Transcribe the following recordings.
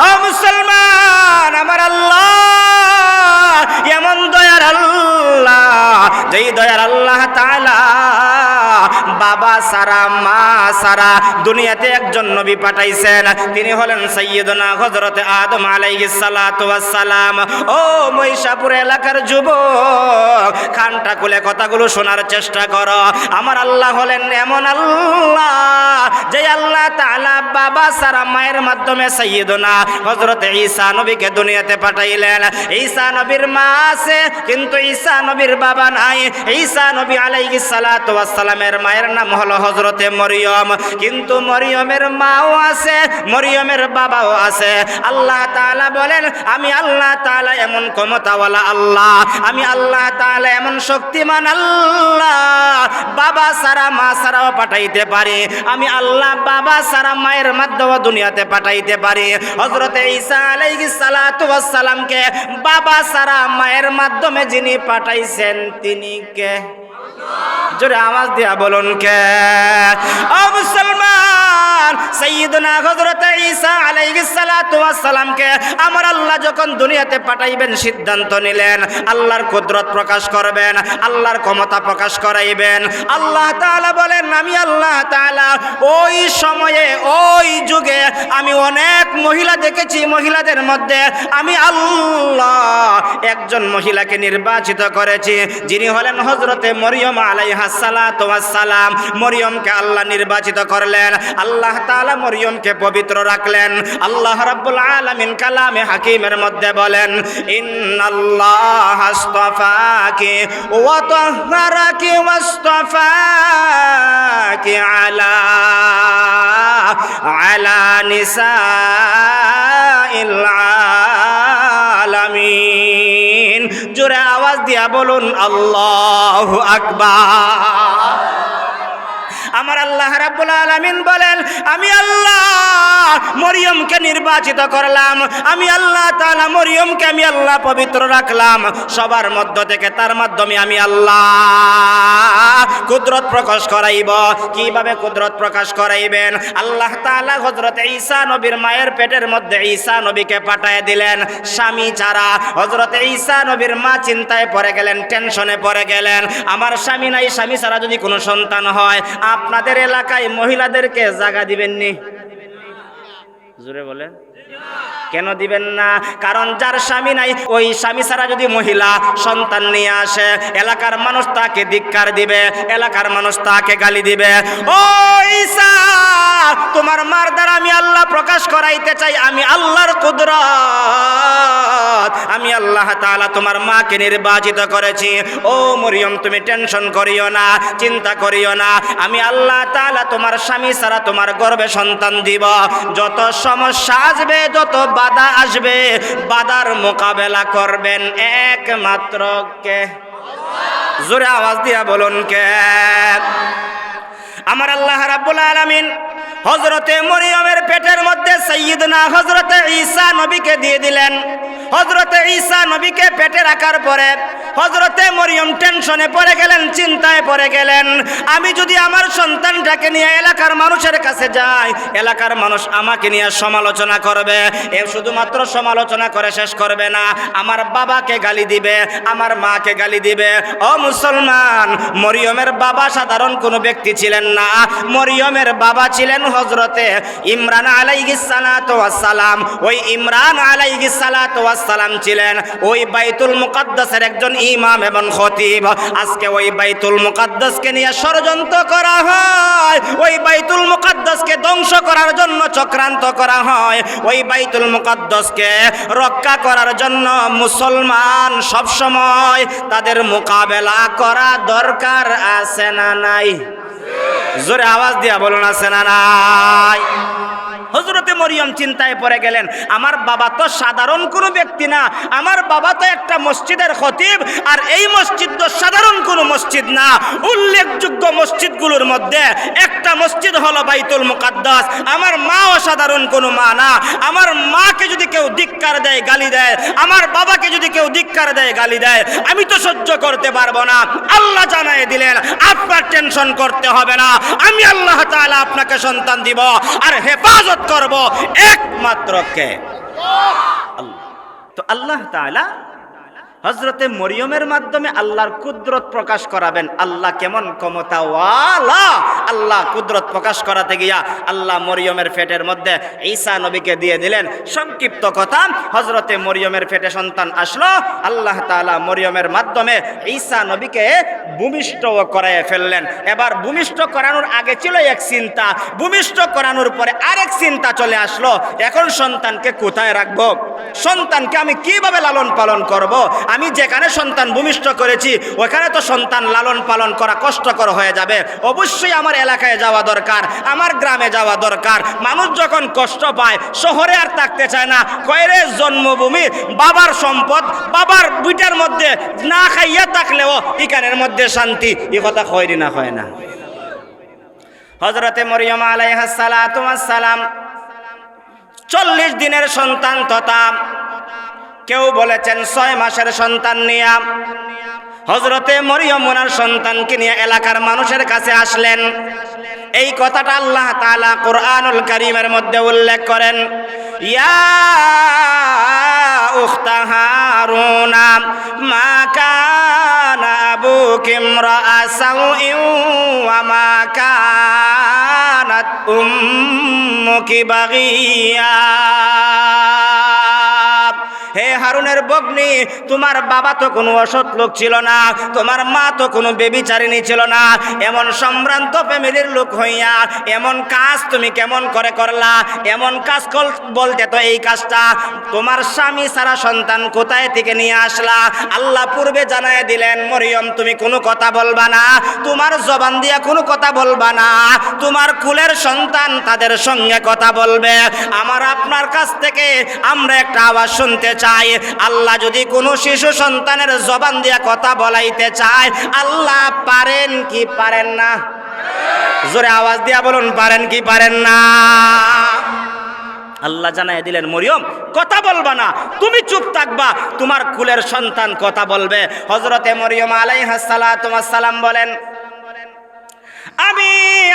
ও মুসলমান, আমার আল্লাহ এমন দয়ার আল্লাহ, যেই দয়ার আল্লাহ তাআলা বাবা সারা মা সারা দুনিয়াতে একজন নবী পাঠাইছেন। তিনি হলেন সাইয়্যিদুনা হযরত আদম আলাইহিস সালাতু ওয়াস সালাম। ও মহিষাপুর এলাকার যুবক, কানটা খুলে কথাগুলো শোনার চেষ্টা করো। আমার আল্লাহ হলেন এমন আল্লাহ, যে আল্লাহ তাআলা বাবা সারা মায়ের মাধ্যমে সাইয়্যিদুনা হযরত ঈসা নবীকে দুনিয়াতে পাঠাইলেন। ঈসা নবীর মা আছে, কিন্তু ঈসা নবীর বাবা নাই। ঈসা নবী আলাইহিস সালাতু ওয়াস সালামের মায়ের নাম হলো হযরতে মরিয়ম, কিন্তু মরিয়মের মাও আছে, মরিয়মের বাবাও আছে। আল্লাহ তাআলা বলেন, আমি আল্লাহ তাআলা এমন ক্ষমতাওয়ালা আল্লাহ, আমি আল্লাহ তাআলা এমন শক্তিমান আল্লাহ, বাবা সারা মা সারাও পাঠাইতে পারি। আমি আল্লাহ বাবা সারা মায়ের মাধ্যমে দুনিয়াতে পাঠাইতে পারি। হযরতে ঈসা আলাইহিস সালাতু ওয়াস সালামকে বাবা সারা মায়ের মাধ্যমে যিনি পাঠাইছেন তিনি কে? জোরে আওয়াজ দিয়া বলুন কে? ও মুসলমান, সাইয়্যিদুনা হযরত ঈসা আলাইহিস সালাতু ওয়াস সালামকে আমার আল্লাহ যখন দুনিয়াতে পাঠাইবেন সিদ্ধান্ত নিলেন, আল্লাহর কুদরত প্রকাশ করবেন, আল্লাহর ক্ষমতা প্রকাশ করাইবেন। আল্লাহ তাআলা বলেন, আমি আল্লাহ তাআলা ওই সময়ে ওই যুগে আমি অনেক মহিলা দেখেছি, মহিলাদের মধ্যে আমি আল্লাহ একজন মহিলাকে নির্বাচিত করেছি, যিনি হলেন হযরতে মরিয়ম আলাইহাস সালাতু ওয়াস সালাম। মরিয়মকে আল্লাহ নির্বাচিত করলেন, আল্লাহ তাআলা মরিয়মকে পবিত্র রাখলেন। আল্লাহ রাব্বুল আলামিন কালামে হাকিমের মধ্যে বলেন, ইন্নাল্লাহ আসতাফাকি ওয়া তাহহারাকি ওয়াসতাফাকি আলা নিসাইল আলামিন। জোরে আওয়াজ দিয়া বলুন আল্লাহু আকবার। আমার আল্লাহ রাব্বুল আলামিন বলেন, আমি আল্লাহ মরিয়মকে নির্বাচিত করলাম, আমি আল্লাহ তাআলা মরিয়মকে আমি আল্লাহ পবিত্র রাখলাম। সবার মধ্য থেকে তার মাধ্যমে আমি আল্লাহ কুদরত প্রকাশ করাইব। কিভাবে কুদরত প্রকাশ করাইবেন? আল্লাহ তাআলা হযরত ঈসা নবীর মায়ের পেটের মধ্যে ঈসা নবীকে পাঠিয়ে দিলেন স্বামী ছাড়া। হযরত ঈসা নবীর মা চিন্তায় পড়ে গেলেন, টেনশনে পড়ে গেলেন, আমার স্বামী নাই, স্বামী ছাড়া যদি কোনো সন্তান হয়, আপনাদের এলাকায় মহিলাদেরকে জায়গা দিবেন নি? জোরে বলেন, কেন দিবেন না? কারণ যার স্বামী নাই, ওই স্বামী ছাড়া যদি মহিলা সন্তান নিয়ে আসে, এলাকার মানুষ তাকে ধিক্কার দিবে, এলাকার মানুষ তাকে গালি দিবে। ও ঈসা, তোমার মার দ্বারা আমি আল্লাহ প্রকাশ করাইতে চাই আমি আল্লাহর কুদরত। আমি আল্লাহ তাআলা তোমার মাকে নির্বাচিত করেছি। ও মরিয়ম, তুমি টেনশন করিও না, চিন্তা করিও না, আমি আল্লাহ তাআলা তোমার স্বামী ছাড়া তোমার গর্ভে সন্তান দিব। যত সমস্যা আসবে, যত বাধা আসবে, বাধার মোকাবেলা করবেন একমাত্র কে? জোরে আওয়াজ দিয়া বলুন কে? আমার আল্লাহ রাব্বুল আলামিন হযরতে মরিয়মের পেটের মধ্যে সাইয়্যিদনা হযরতে ঈসা নবীকে দিয়ে দিলেন। হযরতে ঈসা নবীকে পেটে রাখার পরে হযরতে মরিয়ম টেনশনে পড়ে গেলেন, চিন্তায় পড়ে গেলেন, আমি যদি আমার সন্তানটাকে নিয়ে এলাকার মানুষের কাছে যাই, এলাকার মানুষ আমাকে নিয়ে সমালোচনা করবে। এ শুধুমাত্র সমালোচনা করে শেষ করবে না, আমার বাবাকে গালি দিবে, আমার মাকে গালি দিবে। ও মুসলমান, মরিয়মের বাবা সাধারণ কোনো ব্যক্তি ছিলেন না। মরিয়মের বাবা ছিলেন হযরতে ইমরান আলাইহিস সালাতু ওয়াস সালাম। ওই ইমরান আলাইহিস সালাতু ওয়াস সালাম ছিলেন ওই বাইতুল মুকাদ্দাসের একজন ইমাম এবং খতিব। আজকে ওই বাইতুল মুকাদ্দাসকে নিয়ে ষড়যন্ত্র করা হয়, ওই বাইতুল মুকাদ্দাসকে ধ্বংস করার জন্য চক্রান্ত করা হয়। ওই বাইতুল মুকাদ্দাসকে রক্ষা করার জন্য মুসলমান সব সময় তাদের মোকাবেলা করা দরকার আছে না নাই? জোরে আওয়াজ দিয়া বলুন, আছে না নাই? হযরতে মরিয়ম চিন্তায় পড়ে গেলেন, আমার বাবা তো সাধারণ কোনো ব্যক্তি না, আমার বাবা তো একটা মসজিদের খতিব, আর এই মসজিদ তো সাধারণ কোনো মসজিদ না। উল্লেখযোগ্য মসজিদগুলোর মধ্যে একটা মসজিদ হলো বাইতুল মুকাদ্দাস। আমার মাও সাধারণ কোনো মা না, আমার মাকে যদি কেউ ধিক্কার দেয়, গালি দেয়, আমার বাবাকে যদি কেউ ধিক্কার দেয়, গালি দেয়, আমি তো সহ্য করতে পারবো না। আল্লাহ জানায় দিলেন, আপনার টেনশন করতে হবে না, আমি আল্লাহ তাআলা আপনাকে সন্তান দিব আর হেফাজত করব একমাত্র কে? আল্লাহ। তো আল্লাহ তাআলা হযরতে মরিয়মের মাধ্যমে আল্লাহর কুদরত প্রকাশ করাবেন। আল্লাহ কেমন ক্ষমতাওয়ালা! আল্লাহ কুদরত প্রকাশ করাতে গিয়া আল্লাহ মরিয়মের পেটের মধ্যে ঈসা নবীকে দিয়ে দিলেন। সংক্ষিপ্ত কথা, হযরতে মরিয়মের পেটে সন্তান আসলো। আল্লাহ তাআলা মরিয়মের মাধ্যমে ঈসা নবীকে ভূমিষ্ঠ করায় ফেললেন। এবার ভূমিষ্ঠ করানোর আগে ছিল এক চিন্তা, ভূমিষ্ঠ করানোর পরে আরেক চিন্তা চলে আসলো। এখন সন্তানকে কোথায় রাখবো? সন্তানকে আমি কিভাবে লালন পালন করব? আমি যেখানে সন্তান ভূমিষ্ঠ করেছি ওখানে তো সন্তান লালন পালন করা কষ্টকর হয়ে যাবে। অবশ্যই আমার এলাকায় যাওয়া দরকার, আমার গ্রামে যাওয়া দরকার। মানুষ যখন কষ্ট পায় শহরে আর থাকতে চায় না, কয়রে জন্মভূমি, বাবার সম্পদ, বাবার বুইটার মধ্যে না খাইয়া থাকলেও এখানের মধ্যে শান্তি। এ কথা হয়নি না, হয় না? হযরতে মরিয়ম আলাইহিস সালাতু ওয়াস সালাম 40 দিনের সন্তান তথা কেউ বলেছেন 6 মাসের সন্তান নিয়ে হযরতে মরিয়ম ওনার সন্তানকে নিয়ে এলাকার মানুষের কাছে আসলেন। এই কথাটা আল্লাহ তাআলা কুরআনুল কারীমের মধ্যে উল্লেখ করেন, ইয়া উখতা হারুনা মা কানা আবুকি ইমরাআ সাউইন ওয়া মা কানাত উম্মুকি বাগিয়া। হে হারুনের বগ্নি, তোমার বাবা তো কোনো অসৎ লোক ছিল না, তোমার মা তো কোনো বেবিচারিণী ছিল না। এমন সম্ভ্রান্ত ফ্যামিলির লোক হইয়া এমন কাজ তুমি কেমন করে করলা? এমন কাজ বলতে তো এই কাজটা তোমার স্বামী সারা সন্তান কোথায় থেকে নিয়ে আসলা? আল্লাহ পূর্বে জানায় দিলেন, মরিয়ম তুমি কোনো কথা বলবা না, তোমার জবান দিয়া কোনো কথা বলবা না, তোমার কুলের সন্তান তাদের সঙ্গে কথা বলবে। আমার আপনার কাছ থেকে আমরা একটা আওয়াজ শুনতে চাই, আল্লাহ যদি কোনো শিশু সন্তানের জবান দিয়া কথা বলাইতে চায়, আল্লাহ পারেন কি পারেন না? জোরে আওয়াজ দিয়া বলুন, পারেন কি পারেন না? আল্লাহ জানাই দিলেন, মরিয়ম কথা বলবা না, তুমি চুপ থাকবা, তোমার কুলের সন্তান কথা বলবে। হযরতে মরিয়ম আলাইহিস সালাতু ওয়াস সালাম বলেন, আমি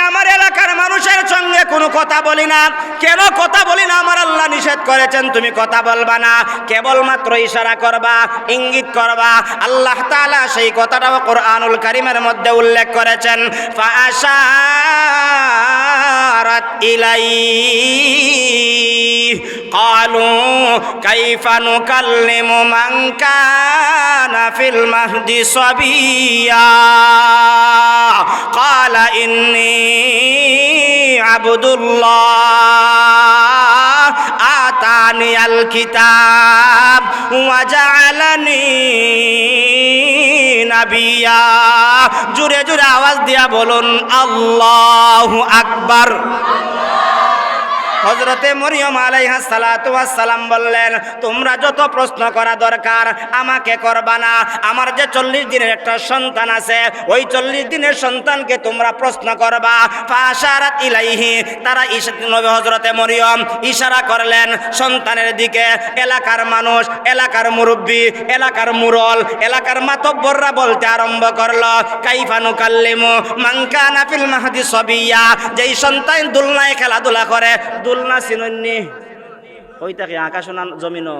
আমার এলাকার মানুষের সঙ্গে কোনো কথা বলি না। কেন কথা বলি না? আমার আল্লাহ নিষেধ করেছেন তুমি কথা বলবা না, কেবলমাত্র ইশারা করবা, ইঙ্গিত করবা। আল্লাহ তাআলা সেই কথাটাও কুরআনুল কারীমের মধ্যে উল্লেখ করেছেন, ফাআশারাত ইলাইহি ক্বালু কাইফা নুকাল্লিমু মান কানা ফিল মাহদি সাবিয়্যা ক্বালা ইন্নী আবদুল্লাহ আতানিয়াল কিতাব ওয়া জাআলানি নাবিয়্যা। জোরে জোরে আওয়াজ দিয়া বলুন আল্লাহু আকবার। হযরতে মরিয়ম আলাইহিস সালাতু ওয়াস সালাম বললেন, তোমরা যত প্রশ্ন করা দরকার আমাকে করবা না। আমার যে 40 দিনের একটা সন্তান আছে, ওই 40 দিনের সন্তানকে তোমরা প্রশ্ন করবা। ফাশারাত ইলাইহি, তারা নবী হযরতে মরিয়ম ইশারা করলেন সন্তানের দিকে। এলাকার মানুষ, এলাকার মুরব্বি, এলাকার মুরল, এলাকার মাতব্বররা বলতে আরম্ভ করলো, কাইফা নুকাল্লিমু মান কানা ফিল মাহদি সাবিয়্যা, যেই সন্তান দুলনায় খেলাধুলা করে। দুলনা চিনন্নি ওই তাকে আকাশ না জমিনও,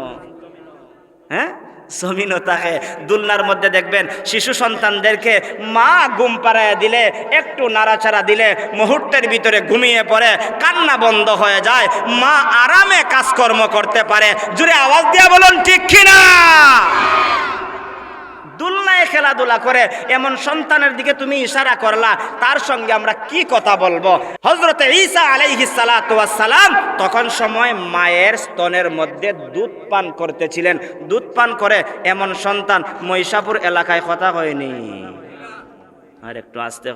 হ্যাঁ জমিনও তাকে। দুলনার মধ্যে দেখবেন শিশু সন্তানদেরকে মা ঘুম পাড়ায় দিলে, একটু নাড়াচাড়া দিলে মুহূর্তের ভিতরে ঘুমিয়ে পড়ে, কান্না বন্ধ হয়ে যায়, মা আরামে কাজকর্ম করতে পারে। জোরে আওয়াজ দিয়া বলুন ঠিক কিনা? দুলনায় খেলাধুলা করে এমন সন্তানের দিকে তুমি ইশারা করলা, তার সঙ্গে আমরা কি কথা বলবো? হযরতে ঈসা আলাইহিস সালাতু ওয়াস সালাম তখন সময় মায়ের স্তনের মধ্যে দুধ পান করতেছিলেন। দুধ পান করে এমন সন্তান মহিষাপুর এলাকায় কথা হয়নি। আর একটু আস্তে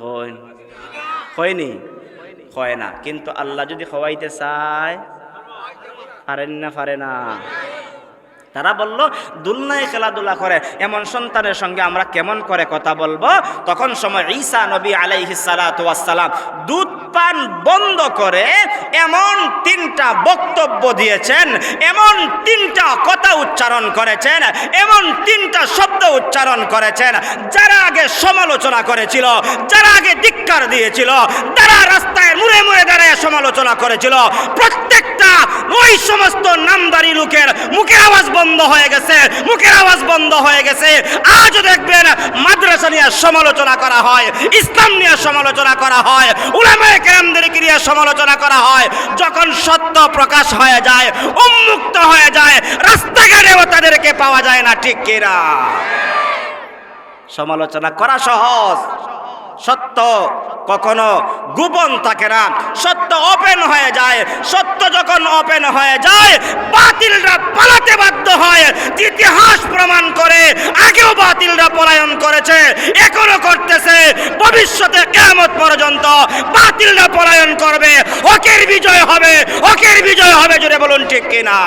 হয়নি, হয় না। কিন্তু আল্লাহ যদি খাওয়াইতে চায়, পারেন না, পারে না, তারা বলল, দুলনায় খেলাধুলা করে এমন সন্তানের সঙ্গে আমরা কেমন করে কথা বলবো? তখন সময় ঈসা নবী আলাইহিস সালাতু ওয়াস সালাম দুধ পান বন্ধ করে এমন 3টা বক্তব্য দিয়েছেন, এমন 3টা কথা উচ্চারণ করেছেন, এমন 3টা শব্দ উচ্চারণ করেছেন, যারা আগে সমালোচনা করেছিল, যারা আগে ধিক্কার দিয়েছিল, যারা রাস্তায় মুড়ে মুড়ে দাঁড়িয়ে সমালোচনা করেছিল, প্রত্যেকটা ওই সমস্ত নামদারি লোকের মুখের আওয়াজ বন্ধ হয়ে গেছে, মুখের আওয়াজ বন্ধ হয়ে গেছে। আজও দেখবেন মাদ্রাসা নিয়ে সমালোচনা করা হয়, ইসলাম নিয়ে সমালোচনা করা হয়, উলামায়ে কেরামদেরকে নিয়ে সমালোচনা করা হয়। যখন সত্য প্রকাশ হয়ে যায়, উন্মুক্ত হয়ে যায়, রাস্তাঘাটেও তাদেরকে পাওয়া যায় না, ঠিক কিনা? সমালোচনা করা সহজ, সত্য কখনো গোপন থাকে না, সত্য ওপেন হয়ে যায়। সত্য যখন ওপেন হয়ে যায়, বাতিলরা পালাতে বাধ্য হয়। ইতিহাস প্রমাণ করে আগেও বাতিলরা পলায়ন করেছে, এখনো করতেছে, ভবিষ্যতে কিয়ামত পর্যন্ত বাতিলরা পলায়ন করবে। হকের বিজয় হবে, হকের বিজয় হবে, জোরে বলুন ঠিক কিনা?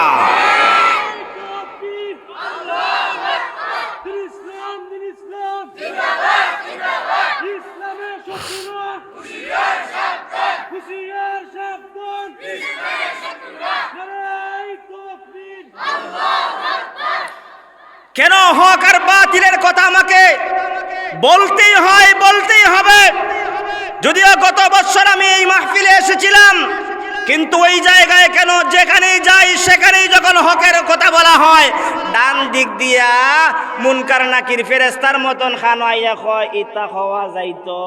কেন হক আর বাতিলের কথা আমাকে বলতেই হয়, বলতেই হবে? যদিও গত বছর আমি এই মাহফিলে এসেছিলাম, কিন্তু ওই জায়গায় কেন যেখানেই যাই সেখানেই যখন হকের কথা বলা হয়, ডান দিক দিয়া মুনকার নাকির ফেরেশতার মতন খান আইয়া কয় ইতা খাওয়া যাইতো,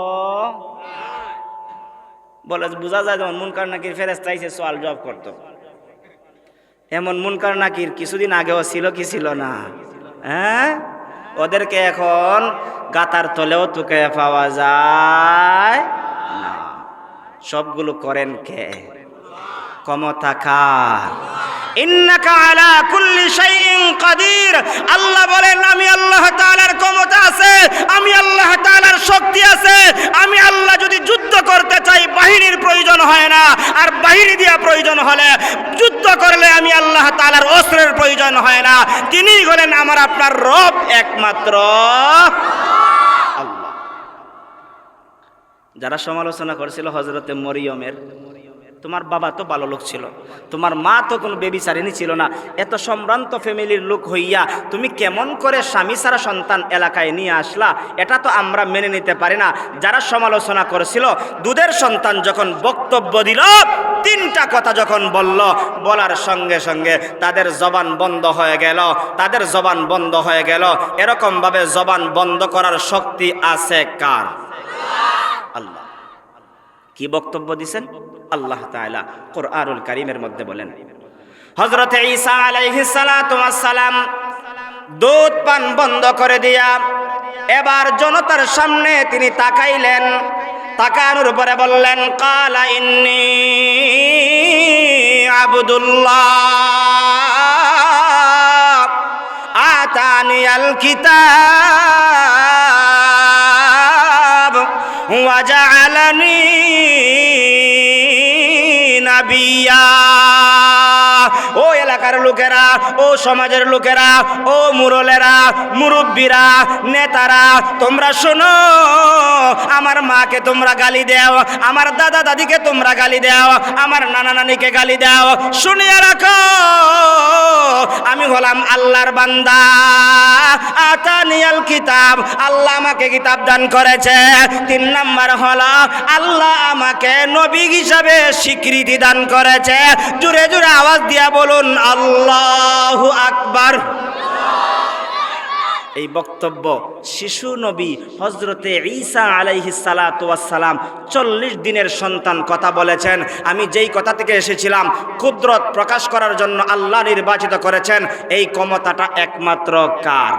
বলে বোঝা যায় যেমন মুনকার নাকির ফেরেশতা এসে সওয়াল জবাব করতো। এমন মুনকার নাকির কিছুদিন আগেও ছিল কি ছিল না? হ্যাঁ, ওদেরকে এখন গাতার তলেও তুকে পাওয়া যায় না। সবগুলো করেন কে? ক্ষমতা কার? ইন্নাকা আলা কুল্লি শাইইন কাদির। আল্লাহ বলেন, আমি আল্লাহ তাআলার ক্ষমতা আছে, আমি আল্লাহ তাআলার শক্তি আছে। আমি আল্লাহ যদি যুদ্ধ করতে চাই, বাহিনীর প্রয়োজন হয় না, আর বাহিনী দিয়া প্রয়োজন হলে যুদ্ধ করলে আমি আল্লাহ তাআলার অস্ত্রের প্রয়োজন হয় না। তিনিই হলেন আমার আপনার রব, একমাত্র আল্লাহ। যারা সমালোচনা করেছিল হযরতে মরিয়মের, তোমার বাবা তো ভালো লোক ছিল, তোমার মা তো কোনো বেবিচারিণী ছিল না, এত সম্ভ্রান্ত ফ্যামিলির লোক হইয়া তুমি কেমন করে স্বামী ছাড়া সন্তান এলাকায় নিয়ে আসলা? এটা তো আমরা মেনে নিতে পারি না। যারা সমালোচনা করেছিল, দুধের সন্তান যখন বক্তব্য দিল, 3টা কথা যখন বলল, বলার সঙ্গে সঙ্গে তাদের জবান বন্ধ হয়ে গেল, তাদের জবান বন্ধ হয়ে গেল। এরকমভাবে জবান বন্ধ করার শক্তি আছে কার? আল্লাহ। কি বক্তব্য দিছেন? আল্লাহ তাআলা কুরআনুল কারীমের মধ্যে বলেন, হযরত ঈসা আলাইহিস সালাতু ওয়াস সালাম দুধ পান বন্ধ করে দিয়া এবার জনতার সামনে তিনি তাকাইলেন। তাকানোর পরে বললেন, কালা ইন্নী আবদুল্লাহ আতানিয়াল কিতাব ওয়া জাআলানি নাবিয়া। ও এলাকার লোকেরা, ও সমাজের লোকেরা, ও মুরলেরা, মুরব্বীরা, নেতারা, তোমরা শোনো। আমার মাকে তোমরা গালি দাও, আমার দাদা দাদিকে তোমরা গালি দাও, আমার নানা নানিকে গালি দাও, শুনিয়া রাখো, আমি হলাম আল্লাহর বান্দা। আতানিয়াল কিতাব, আল্লাহ আমাকে কিতাব দান করেছে। 3 নাম্বার হলো আল্লাহ আমাকে নবী হিসাবে স্বীকৃতি দান করেছে। জোরে জোরে আওয়াজ দিয়া বলুন আল্লাহু আকবার। এই বক্তব্য শিশু নবী হযরতে ঈসা আলাইহিস সালাতু ওয়াস সালাম 40 দিনের সন্তান কথা বলেছেন। আমি যেই কথা থেকে এসেছিলাম, কুদরত প্রকাশ করার জন্য আল্লাহ নির্বাচিত করেছেন। এই ক্ষমতাটা একমাত্র কার?